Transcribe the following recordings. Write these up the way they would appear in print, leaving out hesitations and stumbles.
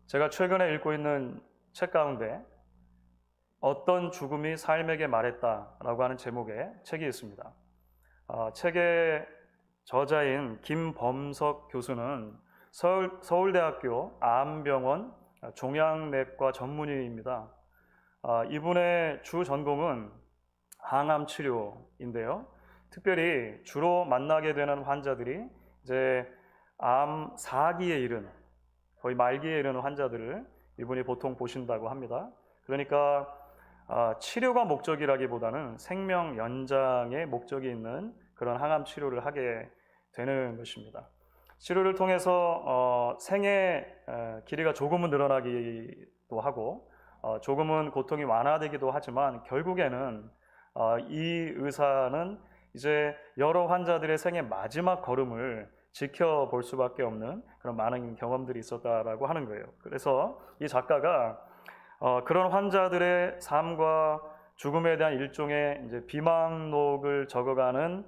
제가 최근에 읽고 있는 책 가운데 어떤 죽음이 삶에게 말했다라고 하는 제목의 책이 있습니다. 책의 저자인 김범석 교수는 서울대학교 암병원 종양내과 전문의입니다. 이분의 주 전공은 항암 치료인데요. 특별히 주로 만나게 되는 환자들이 이제 암 4기에 이른, 거의 말기에 이르는 환자들을 이분이 보통 보신다고 합니다. 그러니까 치료가 목적이라기보다는 생명 연장의 목적이 있는 그런 항암 치료를 하게 되는 것입니다. 치료를 통해서 생의 길이가 조금은 늘어나기도 하고 조금은 고통이 완화되기도 하지만 결국에는 이 의사는 이제 여러 환자들의 생의 마지막 걸음을 지켜볼 수밖에 없는 그런 많은 경험들이 있었다라고 하는 거예요. 그래서 이 작가가 그런 환자들의 삶과 죽음에 대한 일종의 이제 비망록을 적어가는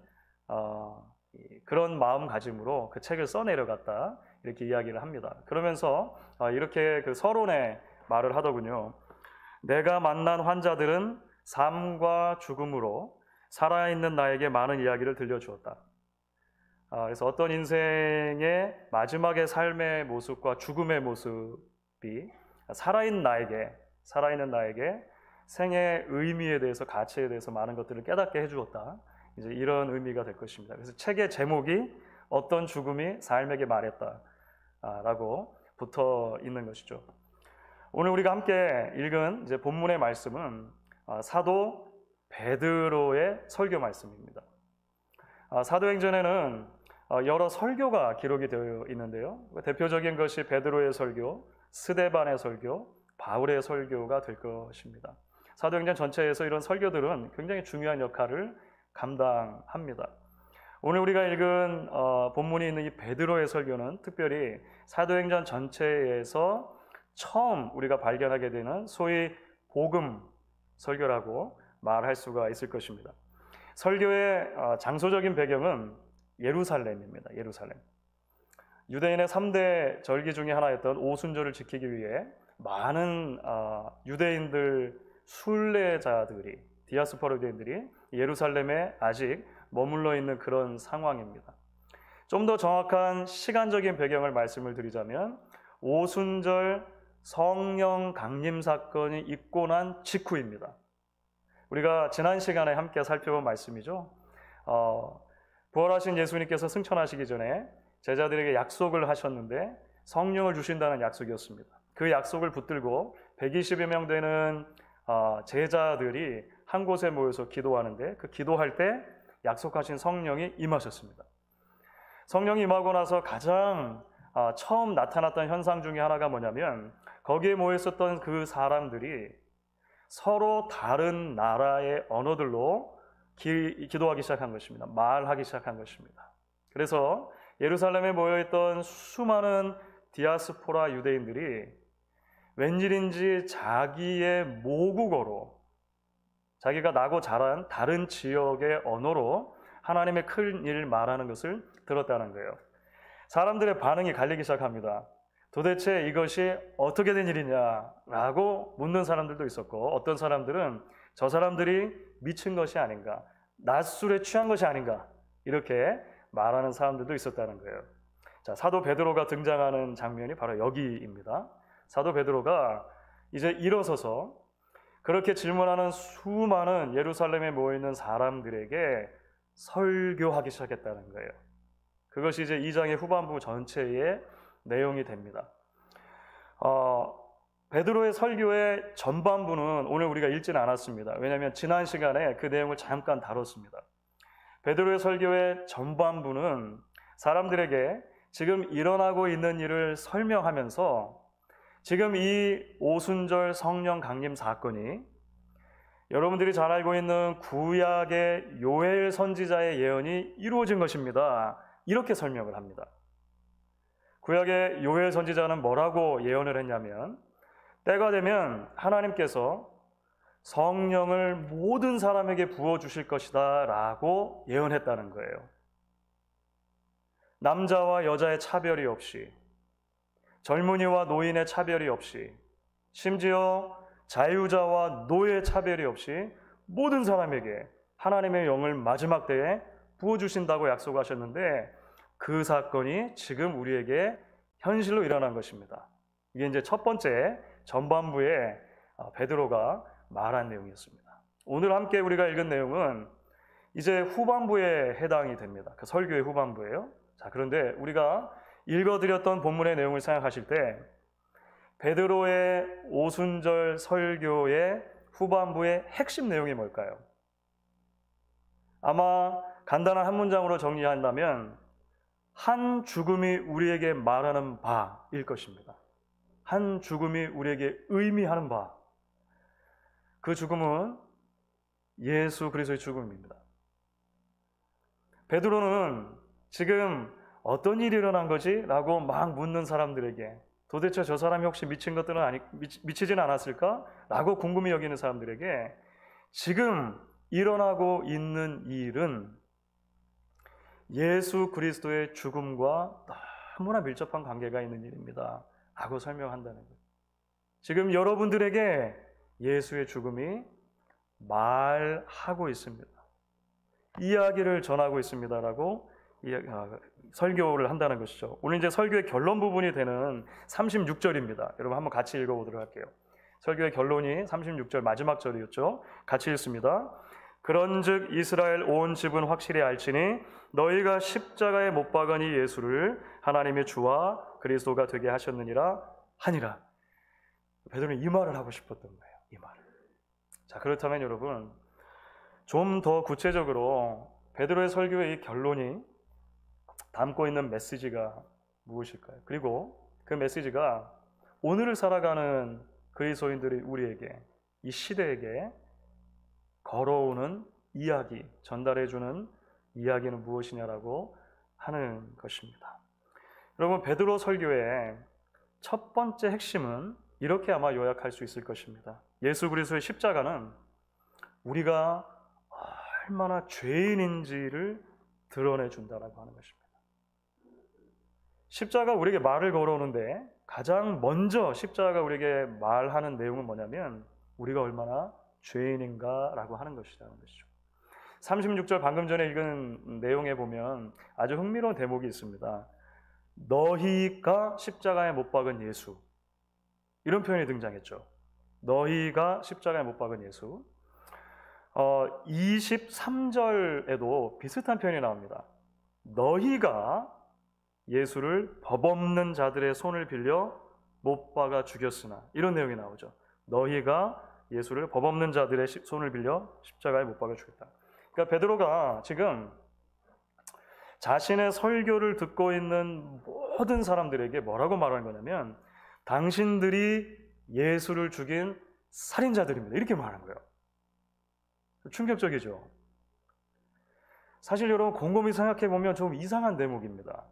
그런 마음가짐으로 그 책을 써내려갔다 이렇게 이야기를 합니다. 그러면서 이렇게 그 서론에 말을 하더군요. 내가 만난 환자들은 삶과 죽음으로 살아있는 나에게 많은 이야기를 들려주었다. 그래서 어떤 인생의 마지막의 삶의 모습과 죽음의 모습이 살아있는 나에게 생의 의미에 대해서, 가치에 대해서 많은 것들을 깨닫게 해주었다. 이제 이런 의미가 될 것입니다. 그래서 책의 제목이 어떤 죽음이 삶에게 말했다라고 붙어 있는 것이죠. 오늘 우리가 함께 읽은 이제 본문의 말씀은 사도 베드로의 설교 말씀입니다. 사도행전에는 여러 설교가 기록이 되어 있는데요. 대표적인 것이 베드로의 설교, 스데반의 설교, 바울의 설교가 될 것입니다. 사도행전 전체에서 이런 설교들은 굉장히 중요한 역할을 감당합니다. 오늘 우리가 읽은 본문이 있는 이 베드로의 설교는 특별히 사도행전 전체에서 처음 우리가 발견하게 되는 소위 복음 설교라고 말할 수가 있을 것입니다. 설교의 장소적인 배경은 예루살렘입니다. 예루살렘. 유대인의 3대 절기 중에 하나였던 오순절을 지키기 위해 많은 유대인들 순례자들이, 디아스포라 유대인들이 예루살렘에 아직 머물러 있는 그런 상황입니다. 좀 더 정확한 시간적인 배경을 말씀을 드리자면 오순절 성령 강림 사건이 있고 난 직후입니다. 우리가 지난 시간에 함께 살펴본 말씀이죠. 부활하신 예수님께서 승천하시기 전에 제자들에게 약속을 하셨는데 성령을 주신다는 약속이었습니다. 그 약속을 붙들고 120여 명 되는 제자들이 한 곳에 모여서 기도하는데 그 기도할 때 약속하신 성령이 임하셨습니다. 성령이 임하고 나서 가장 처음 나타났던 현상 중에 하나가 뭐냐면 거기에 모여 있었던 그 사람들이 서로 다른 나라의 언어들로 기도하기 시작한 것입니다. 말하기 시작한 것입니다. 그래서 예루살렘에 모여있던 수많은 디아스포라 유대인들이 웬일인지 자기의 모국어로, 자기가 나고 자란 다른 지역의 언어로 하나님의 큰 일을 말하는 것을 들었다는 거예요. 사람들의 반응이 갈리기 시작합니다. 도대체 이것이 어떻게 된 일이냐라고 묻는 사람들도 있었고, 어떤 사람들은 저 사람들이 미친 것이 아닌가, 낮술에 취한 것이 아닌가, 이렇게 말하는 사람들도 있었다는 거예요. 자, 사도 베드로가 등장하는 장면이 바로 여기입니다. 사도 베드로가 이제 일어서서 그렇게 질문하는 수많은 예루살렘에 모여있는 사람들에게 설교하기 시작했다는 거예요. 그것이 이제 2장의 후반부 전체의 내용이 됩니다. 베드로의 설교의 전반부는 오늘 우리가 읽지는 않았습니다. 왜냐하면 지난 시간에 그 내용을 잠깐 다뤘습니다. 베드로의 설교의 전반부는 사람들에게 지금 일어나고 있는 일을 설명하면서 지금 이 오순절 성령 강림 사건이 여러분들이 잘 알고 있는 구약의 요엘 선지자의 예언이 이루어진 것입니다. 이렇게 설명을 합니다. 구약의 요엘 선지자는 뭐라고 예언을 했냐면 때가 되면 하나님께서 성령을 모든 사람에게 부어주실 것이다 라고 예언했다는 거예요. 남자와 여자의 차별이 없이 젊은이와 노인의 차별이 없이, 심지어 자유자와 노예 차별이 없이 모든 사람에게 하나님의 영을 마지막 때에 부어주신다고 약속하셨는데, 그 사건이 지금 우리에게 현실로 일어난 것입니다. 이게 이제 첫 번째 전반부에 베드로가 말한 내용이었습니다. 오늘 함께 우리가 읽은 내용은 이제 후반부에 해당이 됩니다. 그 설교의 후반부예요. 자, 그런데 우리가 읽어드렸던 본문의 내용을 생각하실 때 베드로의 오순절 설교의 후반부의 핵심 내용이 뭘까요? 아마 간단한 한 문장으로 정리한다면 한 죽음이 우리에게 말하는 바일 것입니다. 한 죽음이 우리에게 의미하는 바. 그 죽음은 예수 그리스도의 죽음입니다. 베드로는 지금 어떤 일이 일어난 거지? 라고 막 묻는 사람들에게, 도대체 저 사람이 혹시 미친 것들은 미치진 않았을까? 라고 궁금히 여기는 사람들에게 지금 일어나고 있는 일은 예수 그리스도의 죽음과 너무나 밀접한 관계가 있는 일입니다. 라고 설명한다는 거예요. 지금 여러분들에게 예수의 죽음이 말하고 있습니다. 이야기를 전하고 있습니다라고 설교를 한다는 것이죠. 오늘 이제 설교의 결론 부분이 되는 36절입니다. 여러분 한번 같이 읽어보도록 할게요. 설교의 결론이 36절 마지막 절이었죠. 같이 읽습니다. 그런즉 이스라엘 온 집은 확실히 알지니 너희가 십자가에 못 박은 이 예수를 하나님의 주와 그리스도가 되게 하셨느니라 하니라. 베드로는 이 말을 하고 싶었던 거예요. 이 말을. 자, 그렇다면 여러분 좀 더 구체적으로 베드로의 설교의 이 결론이 담고 있는 메시지가 무엇일까요? 그리고 그 메시지가 오늘을 살아가는 그리스도인들이 우리에게, 이 시대에게 걸어오는 이야기, 전달해주는 이야기는 무엇이냐라고 하는 것입니다. 여러분, 베드로 설교의 첫 번째 핵심은 이렇게 아마 요약할 수 있을 것입니다. 예수 그리스도의 십자가는 우리가 얼마나 죄인인지를 드러내준다라고 하는 것입니다. 십자가 우리에게 말을 걸어오는데 가장 먼저 십자가가 우리에게 말하는 내용은 뭐냐면 우리가 얼마나 죄인인가라고 하는 것이라는 것이죠. 36절 방금 전에 읽은 내용에 보면 아주 흥미로운 대목이 있습니다. 너희가 십자가에 못 박은 예수, 이런 표현이 등장했죠. 너희가 십자가에 못 박은 예수. 23절에도 비슷한 표현이 나옵니다. 너희가 예수를 법 없는 자들의 손을 빌려 못 박아 죽였으나, 이런 내용이 나오죠. 너희가 예수를 법 없는 자들의 손을 빌려 십자가에 못 박아 죽였다. 그러니까 베드로가 지금 자신의 설교를 듣고 있는 모든 사람들에게 뭐라고 말하는 거냐면 당신들이 예수를 죽인 살인자들입니다. 이렇게 말하는 거예요. 충격적이죠. 사실 여러분 곰곰이 생각해 보면 좀 이상한 대목입니다.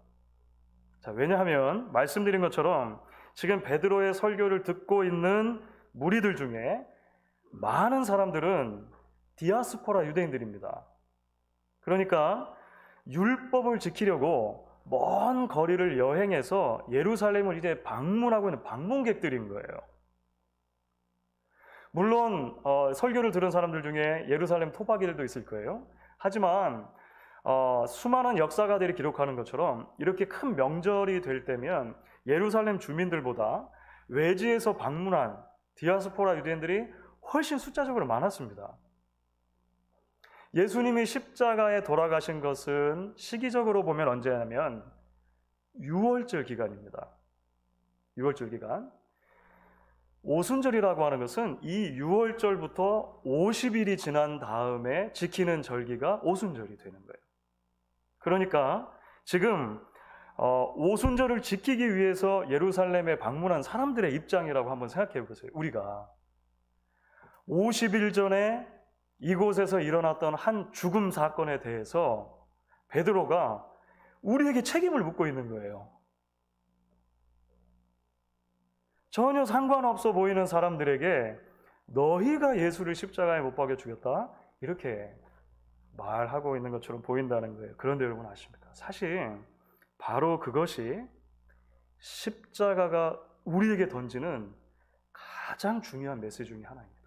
자, 왜냐하면 말씀드린 것처럼 지금 베드로의 설교를 듣고 있는 무리들 중에 많은 사람들은 디아스포라 유대인들입니다. 그러니까 율법을 지키려고 먼 거리를 여행해서 예루살렘을 이제 방문하고 있는 방문객들인 거예요. 물론 설교를 들은 사람들 중에 예루살렘 토박이들도 있을 거예요. 하지만 수많은 역사가들이 기록하는 것처럼 이렇게 큰 명절이 될 때면 예루살렘 주민들보다 외지에서 방문한 디아스포라 유대인들이 훨씬 숫자적으로 많았습니다. 예수님이 십자가에 돌아가신 것은 시기적으로 보면 언제냐면 6월절 기간입니다. 6월절 기간. 오순절이라고 하는 것은 이 6월절부터 50일이 지난 다음에 지키는 절기가 오순절이 되는 거예요. 그러니까 지금 오순절을 지키기 위해서 예루살렘에 방문한 사람들의 입장이라고 한번 생각해 보세요. 우리가 50일 전에 이곳에서 일어났던 한 죽음 사건에 대해서 베드로가 우리에게 책임을 묻고 있는 거예요. 전혀 상관없어 보이는 사람들에게 너희가 예수를 십자가에 못 박여 죽였다, 이렇게 말하고 있는 것처럼 보인다는 거예요. 그런데 여러분 아십니까? 사실 바로 그것이 십자가가 우리에게 던지는 가장 중요한 메시지 중에 하나입니다.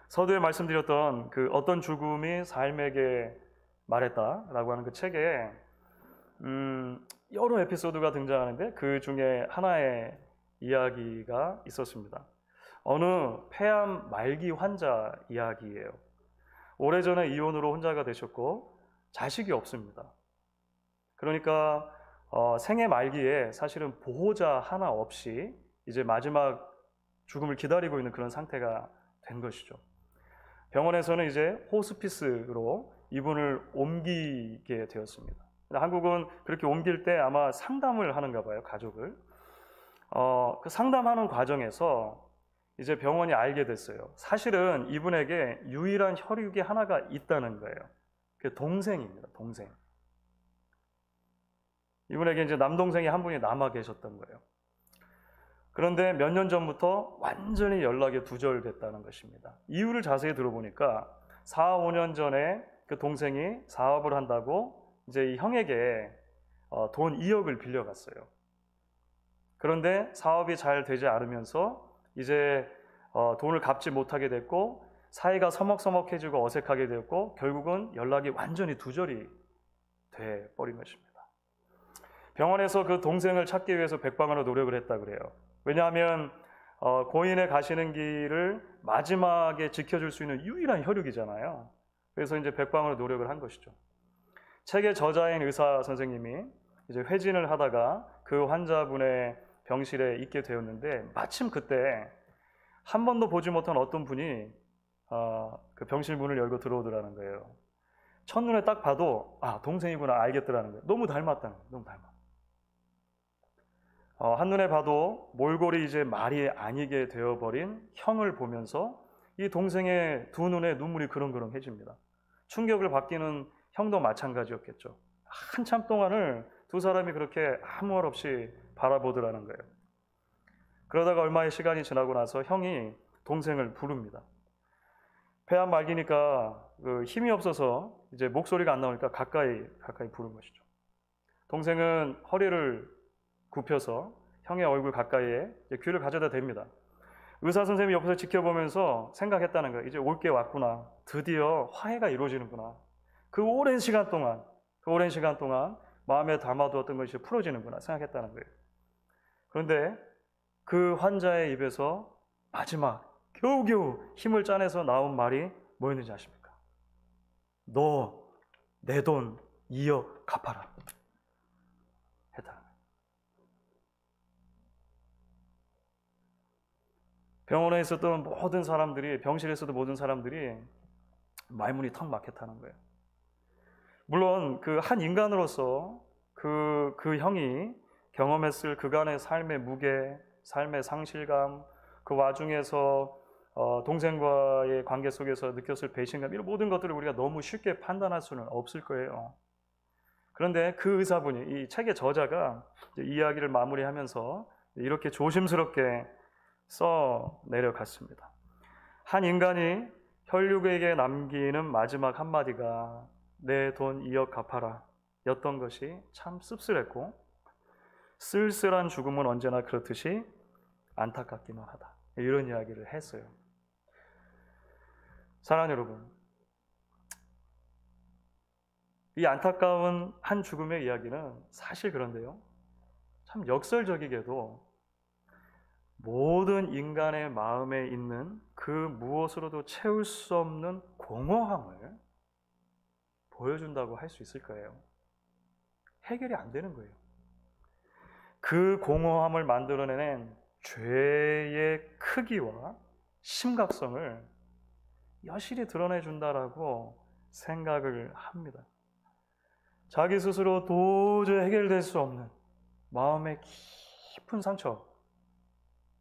서두에 말씀드렸던 그 어떤 죽음이 삶에게 말했다라고 하는 그 책에 여러 에피소드가 등장하는데 그 중에 하나의 이야기가 있었습니다. 어느 폐암 말기 환자 이야기예요. 오래전에 이혼으로 혼자가 되셨고 자식이 없습니다. 그러니까 생애 말기에 사실은 보호자 하나 없이 이제 마지막 죽음을 기다리고 있는 그런 상태가 된 것이죠. 병원에서는 이제 호스피스로 이분을 옮기게 되었습니다. 한국은 그렇게 옮길 때 아마 상담을 하는가 봐요, 가족을. 그 상담하는 과정에서 이제 병원이 알게 됐어요. 사실은 이분에게 유일한 혈육이 하나가 있다는 거예요. 그게 동생입니다, 동생. 이분에게 이제 남동생이 한 분이 남아 계셨던 거예요. 그런데 몇 년 전부터 완전히 연락이 두절됐다는 것입니다. 이유를 자세히 들어보니까 4, 5년 전에 그 동생이 사업을 한다고 이제 이 형에게 돈 2억을 빌려갔어요. 그런데 사업이 잘 되지 않으면서 이제 돈을 갚지 못하게 됐고 사이가 서먹서먹해지고 어색하게 되었고 결국은 연락이 완전히 두절이 돼버린 것입니다. 병원에서 그 동생을 찾기 위해서 백방으로 노력을 했다 그래요. 왜냐하면 고인의 가시는 길을 마지막에 지켜줄 수 있는 유일한 혈육이잖아요. 그래서 이제 백방으로 노력을 한 것이죠. 책의 저자인 의사 선생님이 이제 회진을 하다가 그 환자분의 병실에 있게 되었는데 마침 그때 한 번도 보지 못한 어떤 분이 그 병실 문을 열고 들어오더라는 거예요. 첫눈에 딱 봐도 동생이구나 알겠더라는 거예요. 너무 닮았다는 거예요. 너무 닮아. 한눈에 봐도 몰골이 이제 말이 아니게 되어버린 형을 보면서 이 동생의 두 눈에 눈물이 그렁그렁해집니다. 충격을 받기는 형도 마찬가지였겠죠. 한참 동안을 두 사람이 그렇게 아무 말 없이 바라보더라는 거예요. 그러다가 얼마의 시간이 지나고 나서 형이 동생을 부릅니다. 폐암 말기니까 그 힘이 없어서 이제 목소리가 안 나오니까 가까이 부른 것이죠. 동생은 허리를 굽혀서 형의 얼굴 가까이에 귀를 가져다 댑니다. 의사 선생님이 옆에서 지켜보면서 생각했다는 거예요. 이제 올 게 왔구나. 드디어 화해가 이루어지는구나. 그 오랜 시간 동안 마음에 담아두었던 것이 풀어지는구나 생각했다는 거예요. 그런데 그 환자의 입에서 마지막 겨우겨우 힘을 짜내서 나온 말이 뭐였는지 아십니까? 너 내 돈 2억 갚아라. 했다는 거예요. 병원에 있었던 모든 사람들이, 병실에 있었던 모든 사람들이 말문이 턱 막혔다는 거예요. 물론 그 한 인간으로서 그 형이 경험했을 그간의 삶의 무게, 삶의 상실감, 그 와중에서 동생과의 관계 속에서 느꼈을 배신감, 이런 모든 것들을 우리가 너무 쉽게 판단할 수는 없을 거예요. 그런데 그 의사분이, 이 책의 저자가 이야기를 마무리하면서 이렇게 조심스럽게 써 내려갔습니다. 한 인간이 혈육에게 남기는 마지막 한마디가 내 돈 2억 갚아라 였던 것이 참 씁쓸했고 쓸쓸한 죽음은 언제나 그렇듯이 안타깝기는 하다. 이런 이야기를 했어요. 사랑하는 여러분, 이 안타까운 한 죽음의 이야기는 사실 그런데요, 참 역설적이게도 모든 인간의 마음에 있는 그 무엇으로도 채울 수 없는 공허함을 보여준다고 할 수 있을 거예요. 해결이 안 되는 거예요. 그 공허함을 만들어내는 죄의 크기와 심각성을 여실히 드러내준다라고 생각을 합니다. 자기 스스로 도저히 해결될 수 없는 마음의 깊은 상처,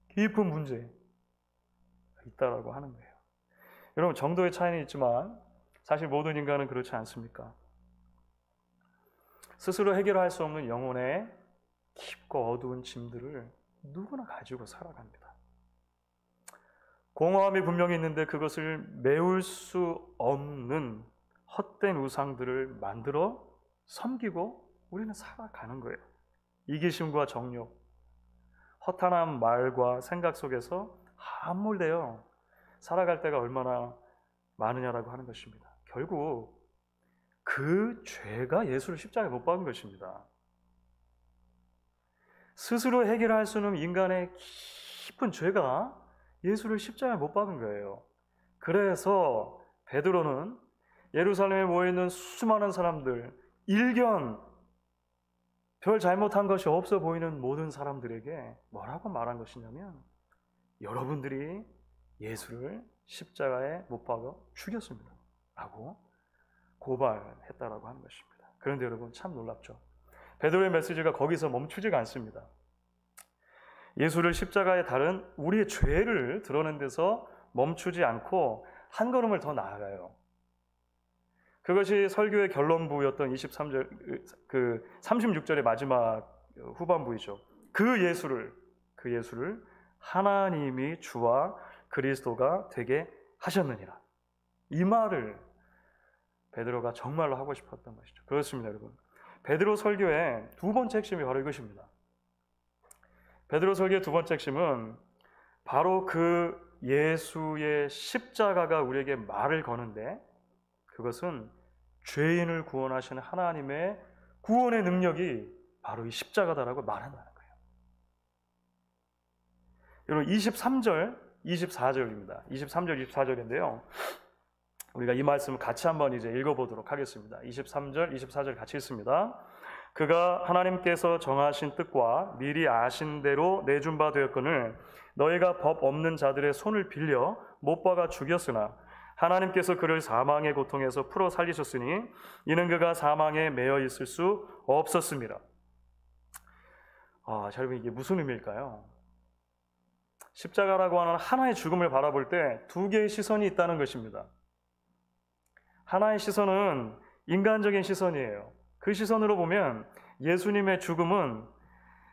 깊은 문제 있다라고 하는 거예요. 여러분, 정도의 차이는 있지만 사실 모든 인간은 그렇지 않습니까? 스스로 해결할 수 없는 영혼의 깊고 어두운 짐들을 누구나 가지고 살아갑니다. 공허함이 분명히 있는데 그것을 메울 수 없는 헛된 우상들을 만들어 섬기고 우리는 살아가는 거예요. 이기심과 정욕, 허탄한 말과 생각 속에서 함몰되어 살아갈 때가 얼마나 많으냐라고 하는 것입니다. 결국 그 죄가 예수를 십자가에 못 박은 것입니다. 스스로 해결할 수 없는 인간의 깊은 죄가 예수를 십자가에 못 박은 거예요. 그래서 베드로는 예루살렘에 모여있는 수많은 사람들, 일견 별 잘못한 것이 없어 보이는 모든 사람들에게 뭐라고 말한 것이냐면, 여러분들이 예수를 십자가에 못 박아 죽였습니다 라고 고발했다라고 하는 것입니다. 그런데 여러분, 참 놀랍죠. 베드로의 메시지가 거기서 멈추지가 않습니다. 예수를 십자가에 달은 우리의 죄를 드러낸 데서 멈추지 않고 한 걸음을 더 나아가요. 그것이 설교의 결론부였던 36절의 마지막 후반부이죠. 그 예수를 하나님이 주와 그리스도가 되게 하셨느니라. 이 말을 베드로가 정말로 하고 싶었던 것이죠. 그렇습니다, 여러분. 베드로 설교의 두 번째 핵심이 바로 이것입니다. 베드로 설교의 두 번째 핵심은 바로 그 예수의 십자가가 우리에게 말을 거는데, 그것은 죄인을 구원하시는 하나님의 구원의 능력이 바로 이 십자가다라고 말한다는 거예요. 여러분, 23절, 24절입니다. 23절, 24절인데요. 우리가 이 말씀을 같이 한번 이제 읽어보도록 하겠습니다. 23절, 24절 같이 읽습니다. 그가 하나님께서 정하신 뜻과 미리 아신 대로 내준 바 되었거늘 너희가 법 없는 자들의 손을 빌려 못 박아 죽였으나 하나님께서 그를 사망의 고통에서 풀어 살리셨으니 이는 그가 사망에 매여 있을 수 없었습니다. 자, 여러분, 이게 무슨 의미일까요? 십자가라고 하는 하나의 죽음을 바라볼 때 두 개의 시선이 있다는 것입니다. 하나의 시선은 인간적인 시선이에요. 그 시선으로 보면 예수님의 죽음은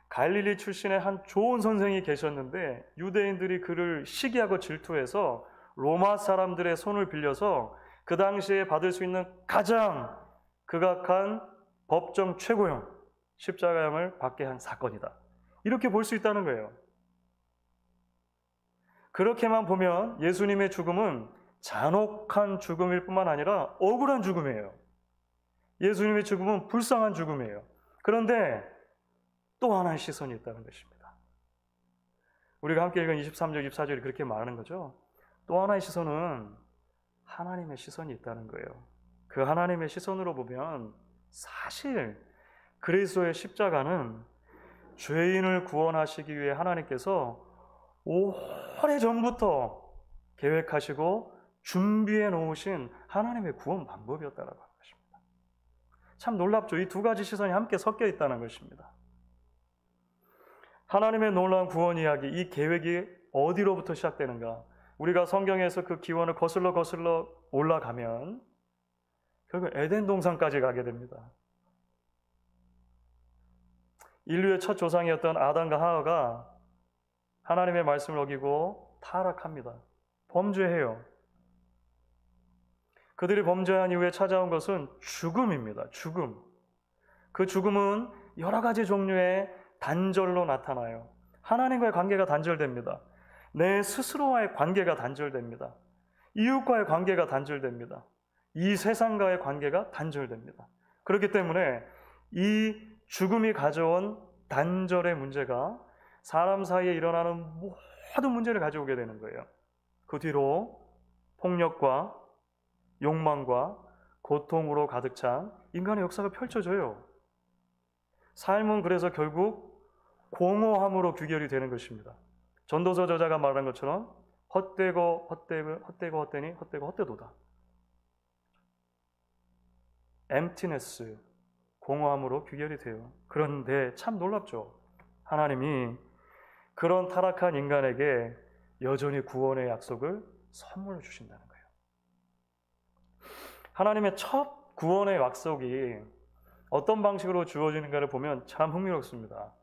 갈릴리 출신의 한 좋은 선생이 계셨는데 유대인들이 그를 시기하고 질투해서 로마 사람들의 손을 빌려서 그 당시에 받을 수 있는 가장 극악한 법정 최고형, 십자가형을 받게 한 사건이다. 이렇게 볼 수 있다는 거예요. 그렇게만 보면 예수님의 죽음은 잔혹한 죽음일 뿐만 아니라 억울한 죽음이에요. 예수님의 죽음은 불쌍한 죽음이에요. 그런데 또 하나의 시선이 있다는 것입니다. 우리가 함께 읽은 23절, 24절이 그렇게 말하는 거죠. 또 하나의 시선은 하나님의 시선이 있다는 거예요. 그 하나님의 시선으로 보면 사실 그리스도의 십자가는 죄인을 구원하시기 위해 하나님께서 오래전부터 계획하시고 준비해 놓으신 하나님의 구원 방법이었다라고 하는 것입니다. 참 놀랍죠. 이 두 가지 시선이 함께 섞여 있다는 것입니다. 하나님의 놀라운 구원 이야기, 이 계획이 어디로부터 시작되는가? 우리가 성경에서 그 기원을 거슬러 올라가면 결국 에덴 동산까지 가게 됩니다. 인류의 첫 조상이었던 아담과 하와가 하나님의 말씀을 어기고 타락합니다. 범죄해요. 그들이 범죄한 이후에 찾아온 것은 죽음입니다. 죽음. 그 죽음은 여러 가지 종류의 단절로 나타나요. 하나님과의 관계가 단절됩니다. 내 스스로와의 관계가 단절됩니다. 이웃과의 관계가 단절됩니다. 이 세상과의 관계가 단절됩니다. 그렇기 때문에 이 죽음이 가져온 단절의 문제가 사람 사이에 일어나는 모든 문제를 가져오게 되는 거예요. 그 뒤로 폭력과 욕망과 고통으로 가득 찬 인간의 역사가 펼쳐져요. 삶은 그래서 결국 공허함으로 귀결이 되는 것입니다. 전도서 저자가 말한 것처럼 헛되고 헛되니 헛되고 헛되도다. emptiness, 공허함으로 귀결이 돼요. 그런데 참 놀랍죠. 하나님이 그런 타락한 인간에게 여전히 구원의 약속을 선물로 주신다는 거예요. 하나님의 첫 구원의 약속이 어떤 방식으로 주어지는가를 보면 참 흥미롭습니다.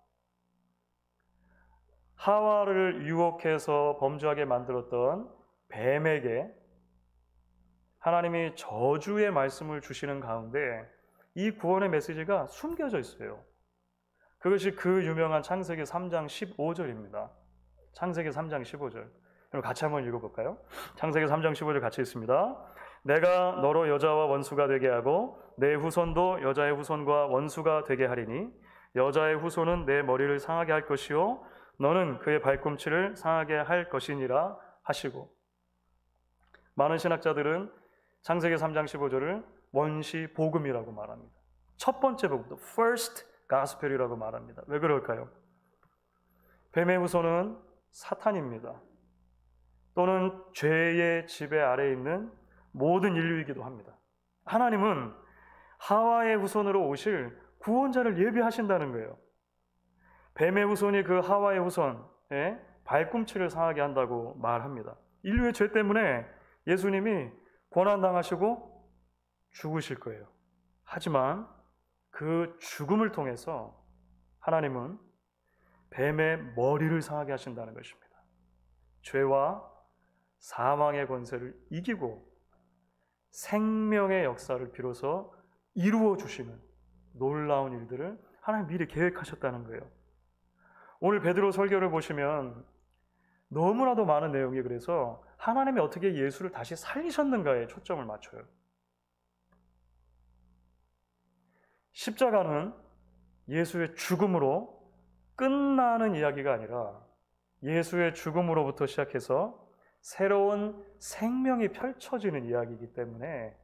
하와를 유혹해서 범죄하게 만들었던 뱀에게 하나님이 저주의 말씀을 주시는 가운데 이 구원의 메시지가 숨겨져 있어요. 그것이 그 유명한 창세기 3장 15절입니다. 창세기 3장 15절. 그럼 같이 한번 읽어볼까요? 창세기 3장 15절 같이 읽습니다. 내가 너로 여자와 원수가 되게 하고 내 후손도 여자의 후손과 원수가 되게 하리니 여자의 후손은 내 머리를 상하게 할 것이요 너는 그의 발꿈치를 상하게 할 것이니라 하시고, 많은 신학자들은 창세기 3장 15절을 원시 복음이라고 말합니다. 첫 번째 복음, first gospel이라고 말합니다. 왜 그럴까요? 뱀의 후손은 사탄입니다. 또는 죄의 지배 아래에 있는 모든 인류이기도 합니다. 하나님은 하와의 후손으로 오실 구원자를 예비하신다는 거예요. 뱀의 후손이 그 하와의 후손의 발꿈치를 상하게 한다고 말합니다. 인류의 죄 때문에 예수님이 고난당하시고 죽으실 거예요. 하지만 그 죽음을 통해서 하나님은 뱀의 머리를 상하게 하신다는 것입니다. 죄와 사망의 권세를 이기고 생명의 역사를 비로소 이루어 주시는 놀라운 일들을 하나님 미리 계획하셨다는 거예요. 오늘 베드로 설교를 보시면 너무나도 많은 내용이 그래서 하나님이 어떻게 예수를 다시 살리셨는가에 초점을 맞춰요. 십자가는 예수의 죽음으로 끝나는 이야기가 아니라 예수의 죽음으로부터 시작해서 새로운 생명이 펼쳐지는 이야기이기 때문에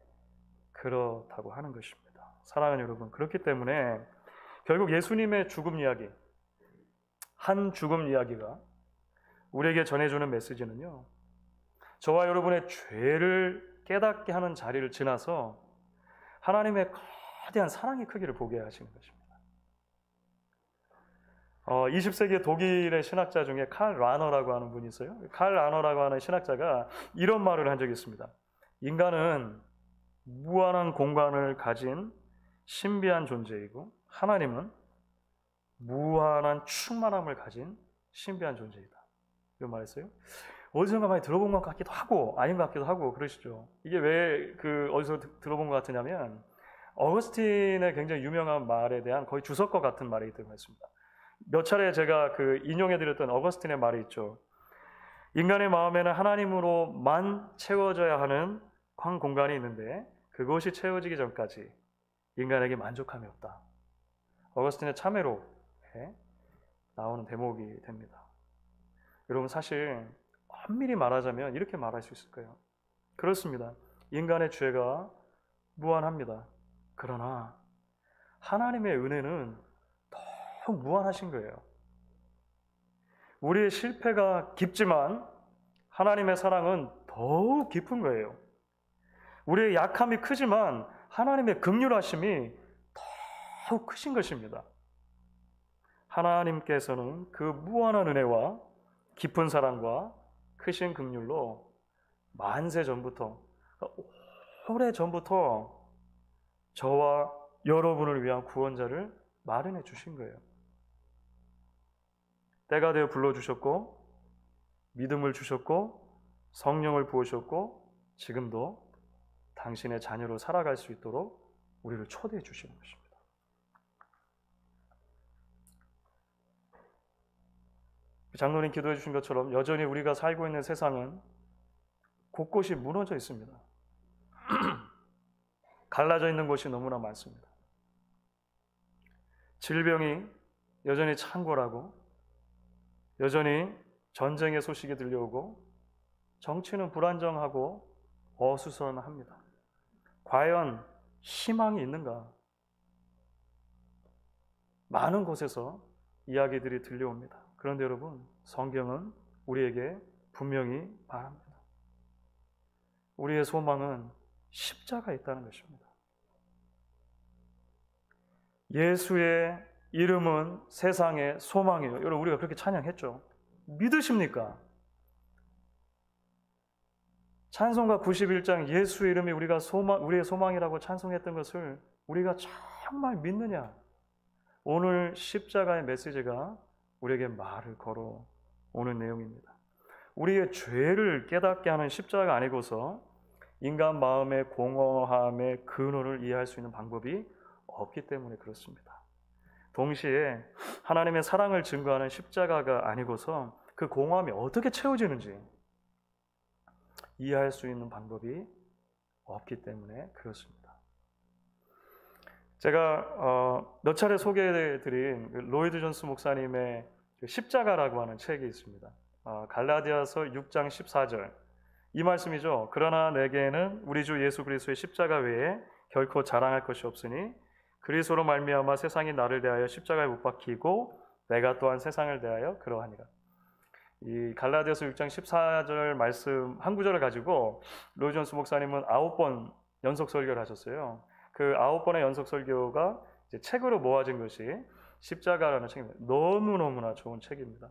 그렇다고 하는 것입니다. 사랑하는 여러분, 그렇기 때문에 결국 예수님의 죽음 이야기, 한 죽음 이야기가 우리에게 전해주는 메시지는요, 저와 여러분의 죄를 깨닫게 하는 자리를 지나서 하나님의 거대한 사랑의 크기를 보게 하시는 것입니다. 20세기 독일의 신학자 중에 칼 라너라고 하는 분이 있어요. 칼 라너라고 하는 신학자가 이런 말을 한 적이 있습니다. 인간은 무한한 공간을 가진 신비한 존재이고 하나님은 무한한 충만함을 가진 신비한 존재이다. 이런 말했어요. 어디선가 많이 들어본 것 같기도 하고 아닌 것 같기도 하고 그러시죠. 이게 왜 어디서 들어본 것 같으냐면 어거스틴의 굉장히 유명한 말에 대한 거의 주석과 같은 말이 들어있습니다. 몇 차례 제가 인용해드렸던 어거스틴의 말이 있죠. 인간의 마음에는 하나님으로만 채워져야 하는 한 공간이 있는데 그것이 채워지기 전까지 인간에게 만족함이 없다. 어거스틴의 참회로에 나오는 대목이 됩니다. 여러분, 사실 엄밀히 말하자면 이렇게 말할 수 있을 거예요. 그렇습니다. 인간의 죄가 무한합니다. 그러나 하나님의 은혜는 더 무한하신 거예요. 우리의 실패가 깊지만 하나님의 사랑은 더욱 깊은 거예요. 우리의 약함이 크지만 하나님의 긍휼하심이 더욱 크신 것입니다. 하나님께서는 그 무한한 은혜와 깊은 사랑과 크신 긍휼로 만세 전부터, 오래 전부터 저와 여러분을 위한 구원자를 마련해 주신 거예요. 때가 되어 불러주셨고 믿음을 주셨고 성령을 부으셨고 지금도 당신의 자녀로 살아갈 수 있도록 우리를 초대해 주시는 것입니다. 장로님 기도해 주신 것처럼 여전히 우리가 살고 있는 세상은 곳곳이 무너져 있습니다. 갈라져 있는 곳이 너무나 많습니다. 질병이 여전히 창궐하고 여전히 전쟁의 소식이 들려오고 정치는 불안정하고 어수선합니다. 과연 희망이 있는가? 많은 곳에서 이야기들이 들려옵니다. 그런데 여러분, 성경은 우리에게 분명히 말합니다. 우리의 소망은 십자가에 있다는 것입니다. 예수의 이름은 세상의 소망이에요. 여러분, 우리가 그렇게 찬양했죠. 믿으십니까? 찬송가 91장 예수의 이름이 우리의 소망이라고 찬송했던 것을 우리가 정말 믿느냐? 오늘 십자가의 메시지가 우리에게 말을 걸어오는 내용입니다. 우리의 죄를 깨닫게 하는 십자가가 아니고서 인간 마음의 공허함의 근원을 이해할 수 있는 방법이 없기 때문에 그렇습니다. 동시에 하나님의 사랑을 증거하는 십자가가 아니고서 그 공허함이 어떻게 채워지는지 이해할 수 있는 방법이 없기 때문에 그렇습니다. 제가 몇 차례 소개해드린 로이드 존스 목사님의 십자가라고 하는 책이 있습니다. 갈라디아서 6장 14절 이 말씀이죠. 그러나 내게는 우리 주 예수 그리스도의 십자가 외에 결코 자랑할 것이 없으니 그리스도로 말미암아 세상이 나를 대하여 십자가에 못 박히고 내가 또한 세상을 대하여 그러하니라. 이 갈라디아서 6장 14절 말씀 한 구절을 가지고 로이드 존스 목사님은 9번 연속 설교를 하셨어요. 그 9번의 연속 설교가 이제 책으로 모아진 것이 십자가라는 책입니다. 너무너무나 좋은 책입니다.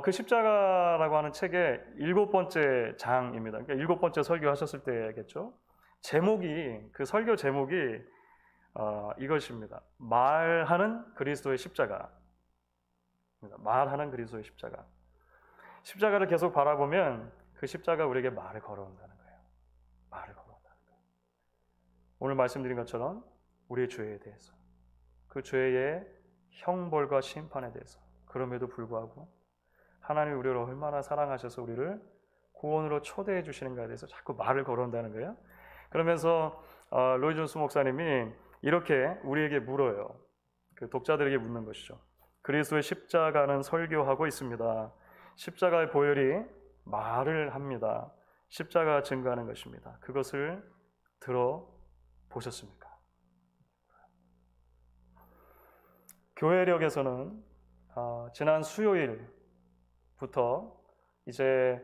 그 십자가라고 하는 책의 7번째 장입니다. 그러니까 7번째 설교하셨을 때겠죠. 그 설교 제목이 이것입니다. 말하는 그리스도의 십자가. 말하는 그리스도의 십자가. 십자가를 계속 바라보면 그 십자가 우리에게 말을 걸어온다는 거예요. 말을 걸어온다는 거예요. 오늘 말씀드린 것처럼 우리의 죄에 대해서, 그 죄의 형벌과 심판에 대해서, 그럼에도 불구하고 하나님이 우리를 얼마나 사랑하셔서 우리를 구원으로 초대해 주시는가에 대해서 자꾸 말을 걸어온다는 거예요. 그러면서 로이드 존스 목사님이 이렇게 우리에게 물어요. 그 독자들에게 묻는 것이죠. 그리스도의 십자가는 설교하고 있습니다. 십자가의 보혈이 말을 합니다. 십자가가 증거하는 것입니다. 그것을 들어보셨습니까? 교회력에서는 지난 수요일부터 이제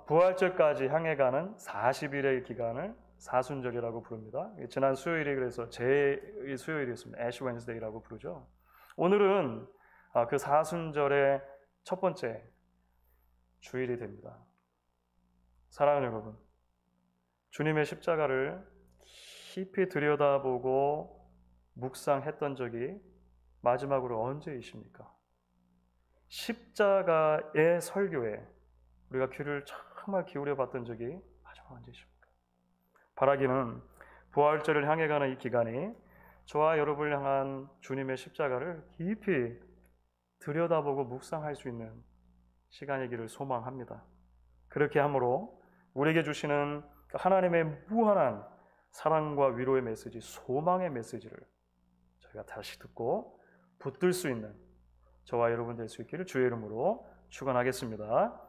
부활절까지 향해 가는 40일의 기간을 사순절이라고 부릅니다. 지난 수요일이 그래서 제 수요일이었습니다. 애쉬 웬스데이라고 부르죠. 오늘은 그 사순절의 첫 번째 주일이 됩니다. 사랑하는 여러분, 주님의 십자가를 깊이 들여다보고 묵상했던 적이 마지막으로 언제이십니까? 십자가의 설교에 우리가 귀를 정말 기울여 봤던 적이 마지막 언제이십니까? 바라기는 부활절을 향해 가는 이 기간이 저와 여러분을 향한 주님의 십자가를 깊이 들여다보고 묵상할 수 있는 시간이기를 소망합니다. 그렇게 함으로 우리에게 주시는 하나님의 무한한 사랑과 위로의 메시지, 소망의 메시지를 저희가 다시 듣고 붙들 수 있는 저와 여러분 될 수 있기를 주의 이름으로 축원하겠습니다.